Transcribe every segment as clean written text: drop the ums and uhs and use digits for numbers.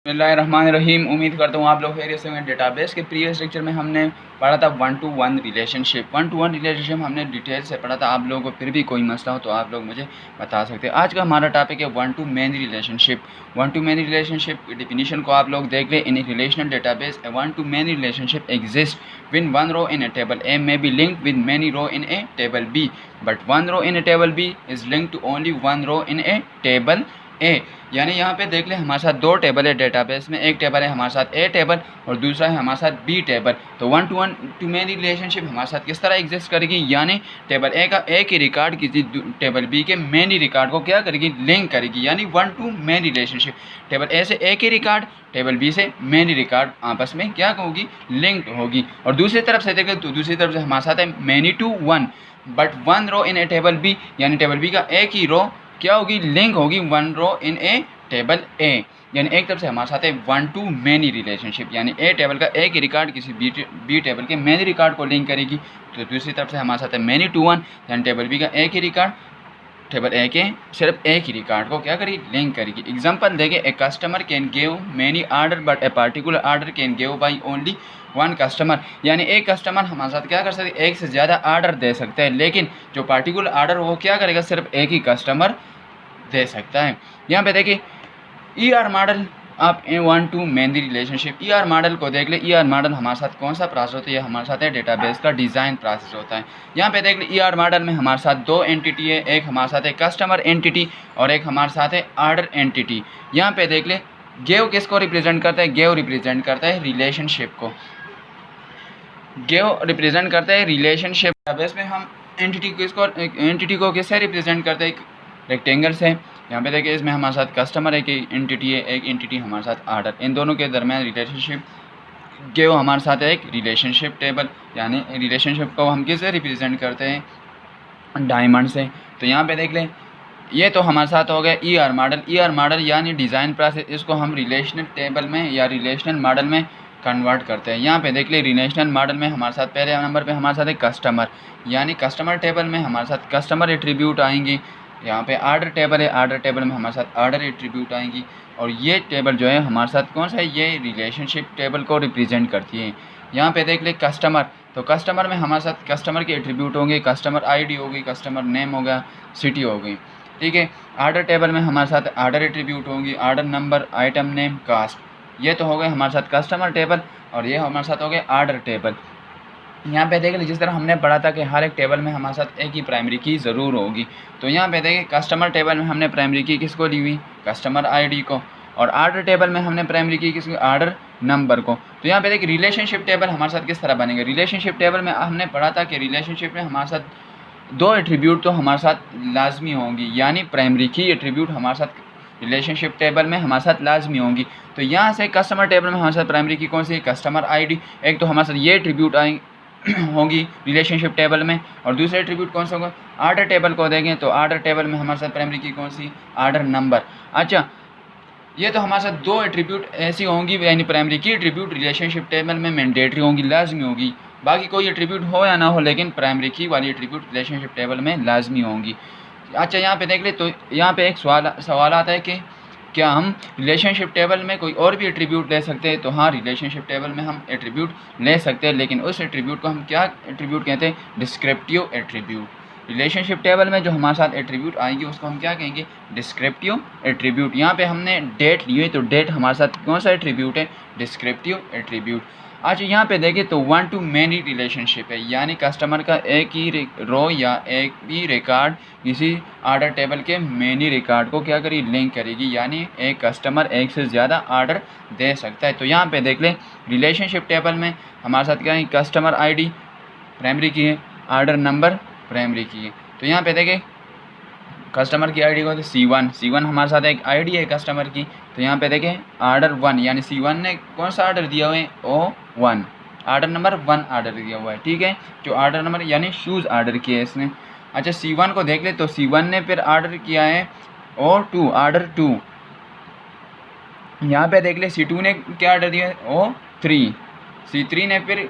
बिस्मिल्लाहिर्रहमानिर्रहीम। उम्मीद करता हूँ आप लोग खैरियत से होंगे। डेटाबेस के प्रीवियस लेक्चर में हमने पढ़ा था वन टू वन रिलेशनशिप हमने डिटेल से पढ़ा था। आप लोगों को फिर भी कोई मसला हो तो आप लोग मुझे बता सकते हैं। आज का हमारा टॉपिक है वन टू मैनी रिलेशनशिप की डिफिनीशन को आप लोग देख लें। In relational database one to many relationship exist when one row in a table A may be linked with many row in a table B, but one row in a table B is linked to only one row in a table A। यानी यहाँ पे देख ले हमारे साथ दो table है database में। एक टेबल है हमारे साथ ए टेबल और दूसरा है हमारे साथ बी टेबल। तो वन टू मैनी रिलेशनशिप हमारे साथ किस तरह एग्जिस्ट करेगी, यानी टेबल ए का एक ही रिकॉर्ड किसी टेबल बी के मैनी रिकॉर्ड को क्या करेगी, लिंक करेगी। यानी one to many relationship table A से एक ही रिकॉर्ड, टेबल बी से मैनी रिकॉर्ड आपस में क्या होगी, लिंक्ड होगी। और दूसरी तरफ से देखें तो दूसरी तरफ से हमारे साथ है many to one, but one row in a table B, यानी टेबल बी का एक ही रो क्या होगी, लिंक होगी one row in a table ए। यानी एक तरफ से हमारे साथ है वन टू मैनी रिलेशनशिप, यानी ए टेबल का एक ही रिकॉर्ड किसी बी टेबल के मैनी रिकॉर्ड को लिंक करेगी। तो दूसरी तरफ से हमारे साथ है मैनी टू वन, यानी टेबल बी का एक ही रिकॉर्ड टेबल ए के सिर्फ एक ही रिकॉर्ड को क्या करेगी, लिंक करेगी। एग्जांपल देखें, a customer can give many order but a particular order can give by only one customer. यानी एक कस्टमर हमारे साथ क्या कर सकते हैं, एक से ज़्यादा ऑर्डर दे सकते हैं, लेकिन जो पार्टिकुलर ऑर्डर वो क्या करेगा, सिर्फ एक ही कस्टमर दे सकता है। यहाँ पे देखिए ER मॉडल आप one to many relationship. ER model को देख ले। ER मॉडल हमारे साथ कौन सा प्रोसेस होता है, ये हमारे साथ है डेटाबेस का डिज़ाइन प्रोसेस होता है। यहाँ पे देख ले ER मॉडल में हमारे साथ दो एंटिटी है, एक हमारे साथ है कस्टमर एंटिटी और एक हमारे साथ है ऑर्डर एंटिटी। यहाँ पे देख ले गेव किसको रिप्रेजेंट करता है, गेव रिप्रेजेंट करता है रिलेशनशिप को, गेव रिप्रेजेंट करता है रिलेशनशिप। डेटाबेस में हम एंटिटी को किससे रिप्रेजेंट करते हैं, रेक्टेंगल से। यहाँ पे देखिए इसमें हमारे साथ कस्टमर एक एंटिटी है, एक एंटिटी हमारे साथ ऑर्डर, इन दोनों के दरमियान रिलेशनशिप के वो हमारे साथ है एक रिलेशनशिप टेबल। यानी रिलेशनशिप को हम किससे रिप्रेजेंट करते हैं, डायमंड से। तो यहाँ पे देख लें ये तो हमारे साथ हो गया ER मॉडल। ER मॉडल यानी डिज़ाइन प्रोसेस, इसको हम रिलेशनल टेबल में या रिलेशनल मॉडल में कन्वर्ट करते हैं। यहाँ पे देख ले रिलेशनल मॉडल में हमारे साथ पहले नंबर पे हमारे साथ है कस्टमर, यानी कस्टमर टेबल में हमारे साथ कस्टमर एट्रीब्यूट आएंगे। यहाँ पे ऑर्डर टेबल है, ऑर्डर टेबल में हमारे साथ ऑर्डर एट्रीब्यूट आएंगी। और ये टेबल जो है हमारे साथ कौन सा है, ये रिलेशनशिप टेबल को रिप्रेजेंट करती है। यहाँ पे देख ले कस्टमर, तो कस्टमर में हमारे साथ कस्टमर के एट्रीब्यूट होंगे, कस्टमर ID होगी, कस्टमर नेम होगा, सिटी हो गई, ठीक है। ऑर्डर टेबल में हमारे साथ ऑर्डर एट्रीब्यूट होंगी, order number, item name, cost. ये तो हो गए हमारे साथ कस्टमर टेबल और ये हमारे साथ हो गए ऑर्डर टेबल। यहाँ पे देखें जिस तरह हमने पढ़ा था कि हर एक टेबल में हमारे साथ एक ही प्राइमरी की ज़रूर होगी। तो यहाँ पे देखें कस्टमर टेबल में हमने प्राइमरी की किसको ली हुई, कस्टमर ID को, और ऑर्डर टेबल में हमने प्राइमरी की किसको, ऑर्डर नंबर को। तो यहाँ पे देखिए रिलेशनशिप टेबल हमारे साथ किस तरह बनेंगे। रिलेशनशिप टेबल में हमने पढ़ा था कि रिलेशनशिप में हमारे साथ दो एट्रीब्यूट तो हमारे साथ लाजमी होंगी, यानी प्राइमरी की एट्रीब्यूट हमारे साथ रिलेशनशिप टेबल में हमारे साथ लाजमी होंगी। तो यहाँ से कस्टमर टेबल में हमारे साथ प्राइमरी की कौन सी, कस्टमर ID, एक तो हमारे साथ ये एट्रीब्यूट आएंगे होगी रिलेशनशिप टेबल में, और दूसरे एट्रीब्यूट कौन सा होगा, ऑर्डर टेबल को देखें तो ऑर्डर टेबल में हमारे साथ प्राइमरी की कौन सी, ऑर्डर नंबर। अच्छा, ये तो हमारे साथ दो एट्रीब्यूट ऐसी होंगी, यानी प्राइमरी की एट्रीब्यूट रिलेशनशिप टेबल में मैंडेटरी होंगी, लाजमी होगी। बाकी कोई एट्रीब्यूट हो या ना हो, लेकिन प्राइमरी की वाली एट्रीब्यूट रिलेशनशिप टेबल में लाजमी होंगी। अच्छा, यहाँ पे देख ले तो यहाँ पे एक सवाल आता है कि क्या हम रिलेशनशिप टेबल में कोई और भी एट्रीब्यूट ले सकते हैं। तो हाँ, रिलेशनशिप टेबल में हम एट्रीब्यूट ले सकते हैं, लेकिन उस एट्रीब्यूट को हम क्या एट्रीब्यूट कहते हैं, डिस्क्रिप्टिव एट्रीब्यूट। रिलेशनशिप टेबल में जो हमारे साथ एट्रीब्यूट आएंगे उसको हम क्या कहेंगे, डिस्क्रिप्टिव एट्रीब्यूट। यहाँ पे हमने डेट ली है तो डेट हमारे साथ कौन सा एट्रीब्यूट है, डिस्क्रिप्टिव एट्रीब्यूट। अच्छा, यहाँ पे देखें तो वन टू मैनी रिलेशनशिप है, यानी कस्टमर का एक ही रो या एक ही रिकॉर्ड किसी ऑर्डर टेबल के मैनी रिकॉर्ड को क्या करेगी, लिंक करेगी। यानी एक कस्टमर एक से ज़्यादा ऑर्डर दे सकता है। तो यहाँ पे देख लें रिलेशनशिप टेबल में हमारे साथ क्या है, कस्टमर ID प्राइमरी की है, ऑर्डर नंबर प्राइमरी की है। तो यहाँ पे देखें कस्टमर की ID को तो C1 हमारे साथ एक ID है कस्टमर की। तो यहाँ पे देखें ऑर्डर 1, यानी C1 ने कौन सा ऑर्डर दिया हुआ है, O1, ऑर्डर नंबर 1 ऑर्डर दिया हुआ है, ठीक है। जो ऑर्डर नंबर यानी शूज़ ऑर्डर किया है इसने। अच्छा, C1 को देख ले तो C1 ने फिर ऑर्डर किया है O2, ऑर्डर 2। यहाँ पे देख ले C2 ने क्या ऑर्डर दिया है, O3, C3 ने फिर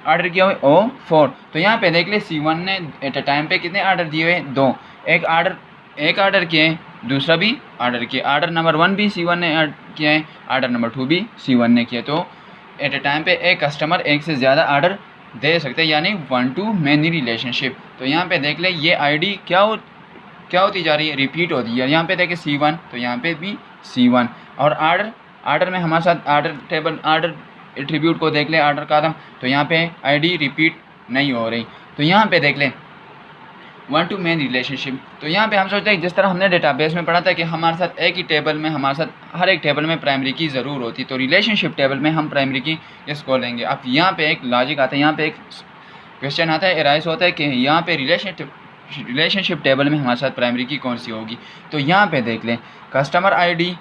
ऑर्डर किया हुआ है O4। तो यहाँ पे देख ले C1 ने एट अ टाइम पे कितने ऑर्डर दिए हुए, 2, एक ऑर्डर किए, दूसरा भी ऑर्डर किया, ऑर्डर नंबर 1 भी C1 ने किया है आर्डर नंबर 2 भी C1 ने किया। तो एट ए टाइम पे एक कस्टमर एक से ज़्यादा आर्डर दे सकते हैं, यानी 1 to many रिलेशनशिप। तो यहाँ पे देख ले ये आईडी क्या होती जा रही है, रिपीट होती है। यहाँ पे देखें C1, तो यहाँ पे भी C1। और आर्डर में हमारे साथ आर्डर एट्रीब्यूट को देख ले, आर्डर कॉलम, तो यहाँ पे आईडी रिपीट नहीं हो रही। तो यहाँ पे देख ले 1 to many रिलेशनशिप। तो यहाँ पे हम सोचते हैं जिस तरह हमने डेटाबेस में पढ़ा था कि हमारे साथ एक ही टेबल में हमारे साथ हर एक टेबल में प्राइमरी की ज़रूर होती, तो रिलेशनशिप टेबल में हम प्राइमरी की इसको लेंगे। अब यहाँ पे एक लॉजिक आता है, यहाँ पे एक क्वेश्चन आता है, एराइज होता है कि यहाँ पे रिलेशनशिप टेबल में हमारे साथ प्राइमरी की कौन सी होगी। तो यहाँ पे देख लें कस्टमर आईडी,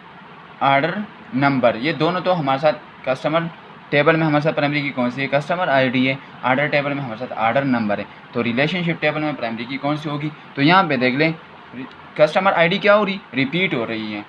आर्डर नंबर, ये दोनों तो हमारे साथ कस्टमर टेबल में हमारे साथ प्राइमरी की कौन सी है, कस्टमर आईडी है। आर्डर टेबल में हमारे साथ आर्डर नंबर है। तो रिलेशनशिप टेबल में प्राइमरी की कौन सी होगी। तो यहाँ पे देख लें कस्टमर आईडी क्या हो रही, रिपीट हो रही है,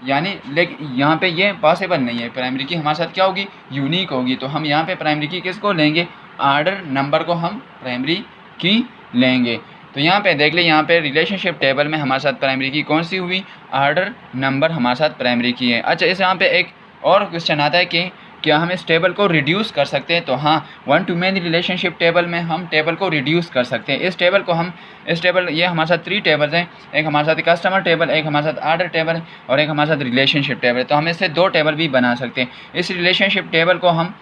यानी लेकिन यहाँ पे ये पॉसिबल नहीं है। प्राइमरी की हमारे साथ क्या होगी, यूनिक होगी। तो हम यहाँ पे प्राइमरी की किसको लेंगे, आर्डर नंबर को हम प्राइमरी की लेंगे। तो यहाँ पे देख ले यहाँ पे रिलेशनशिप टेबल में हमारे साथ प्राइमरी की कौन सी हुई, आर्डर नंबर हमारे साथ प्राइमरी की है। अच्छा, इस यहाँ पे एक और क्वेश्चन आता है कि क्या हम इस टेबल को रिड्यूस कर सकते हैं। तो हाँ, 1 to many रिलेशनशिप टेबल में हम टेबल को रिड्यूस कर सकते हैं। इस टेबल ये हमारे साथ 3 टेबल्स हैं, एक हमारे साथ कस्टमर टेबल, एक हमारे साथ आर्डर टेबल और एक हमारे साथ रिलेशनशिप टेबल है। तो हम इससे 2 टेबल भी बना सकते हैं। इस रिलेशनशिप टेबल को हम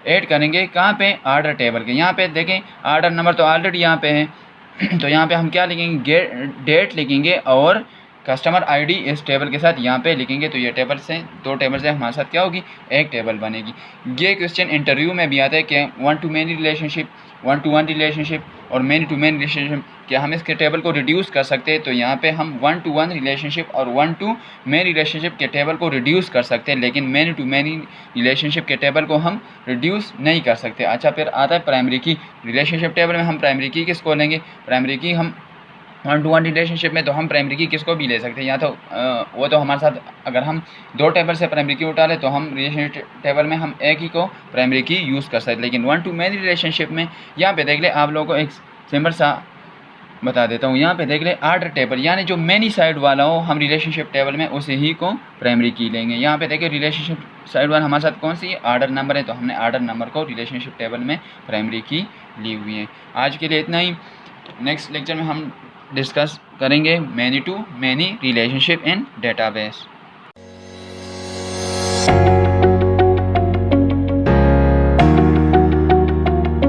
ऐड करेंगे कहाँ पे, आर्डर टेबल के। यहाँ पे देखें आर्डर नंबर तो ऑलरेडी यहाँ पे है, तो यहाँ पे हम क्या लिखेंगे, डेट लिखेंगे और कस्टमर आईडी इस टेबल के साथ यहाँ पे लिखेंगे। तो ये टेबल से 2 टेबल से हमारे साथ क्या होगी, एक टेबल बनेगी। ये क्वेश्चन इंटरव्यू में भी आता है कि 1 to many relationship, 1 to 1 relationship और many to many रिलेशनशिप, क्या हम इसके टेबल को रिड्यूस कर सकते हैं। तो यहाँ पे हम 1 to 1 रिलेशनशिप और 1 to many रिलेशनशिप के टेबल को रिड्यूस कर सकते हैं, लेकिन many to many रिलेशनशिप के टेबल को हम रिड्यूस नहीं कर सकते। अच्छा, फिर आता है प्राइमरी की। रिलेशनशिप टेबल में हम प्राइमरी की किसको लेंगे, प्राइमरी की हम 1 to 1 रिलेशनशिप में तो हम प्राइमरी की किसको भी ले सकते हैं, या तो वो तो हमारे साथ अगर हम 2 टेबल से प्राइमरी की उठा लें तो हम रिलेशनशिप टेबल में हम एक ही को प्राइमरी की यूज़ कर सकते हैं। लेकिन 1 to many रिलेशनशिप में यहाँ पे देख ले, आप लोगों को एक सिंपल सा बता देता हूँ। यहाँ पे देख ले आर्डर टेबल, यानी जो मैनी साइड वाला हो हम रिलेशनशिप टेबल में उसे ही को प्राइमरी की लेंगे। यहाँ पे देखिए रिलेशनशिप साइड वाला हमारे साथ कौन सी है, आर्डर नंबर है, तो हमने आर्डर नंबर को रिलेशनशिप टेबल में प्राइमरी की ली हुई है। आज के लिए इतना ही। नेक्स्ट लेक्चर में हम डिस्कस करेंगे many to many relationship in database.